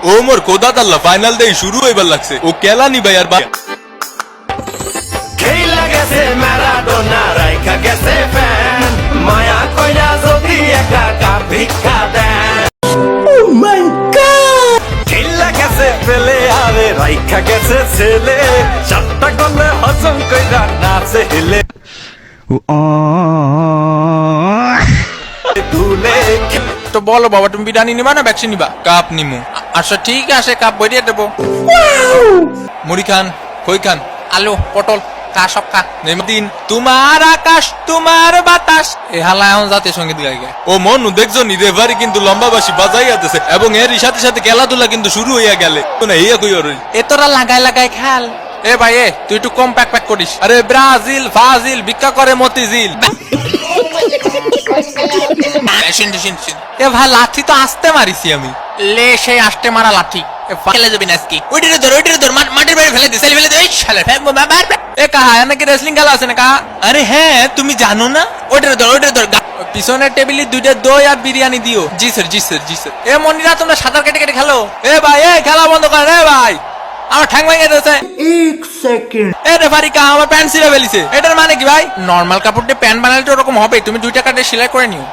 ও মোর কোদা তাল্লা ফাইনাল দেই শুরু হইবার লাগছে ও কেলা নি ভাই আর খেলা গেছে ম্যারাডোনা রাইখা গেছে ফ্যান মায়া কইরা যদি একা কা ভিক্ষা দেন ও মাই গড খেলা গেছে পেলে আরে রাইখা গেছে ছেলে চারটা গলে হজম কইরা নাচে হেলে তুলে তো বলো বাবা তুমি বিরিয়ানি নিবা না ভ্যাকসিন নিবা কাপ নিমু আচ্ছা ঠিক আছে কাপ বইরিয়ে দেবো মুড়ি খান কই খান আলু পটল কা সব খা দিন তোমার আকাশ তোমার বাতাস এ হালা এখন জাতীয় সঙ্গীত গাই গায় ও মনু দেখছো নি রেফারি কিন্তু লম্বা বাসি বাজাইয়াতেছে এবং এরই সাথে সাথে খেলাধুলা কিন্তু শুরু হইয়া গেলে না ইয়া কই ওর এ তোরা লাগাই লাগাই খেল এ ভাই এ তুই একটু কম প্যাক প্যাক করিস আরে ব্রাজিল ফাজিল ভিক্ষা করে মতিঝিল এ ভাই লাঠি তো আসতে মারিছি আমি লে সেই আসতে মারা লাঠি ফেলে যাবি না আজকে ওইটারে ধর মাটির বাইরে ফেলে দে ফেলে দে শালা এ কাহা নাকি রেসলিং খেলা আছে না কাহা আরে হ্যাঁ তুমি জানো না ওইটারে ধর পিছনের টেবিলে দুইটা দই আর বিরিয়ানি দিও জি স্যার এ মনিরা তোমরা সাঁতার কেটে কেটে খেলো এ ভাই এ খেলা বন্ধ কর রে ভাই আমার ঠ্যাং ভেঙে গেছে 1 সেকেন্ড এ রেফারি কা আমার প্যান্ট ছিঁড়ে ফেলিছে এটার মানে কি ভাই নরমাল কাপড় দিয়ে প্যান্ট বানালে তো ওরকম হবে তুমি 2 টাকা দিয়ে সেলাই করে নিও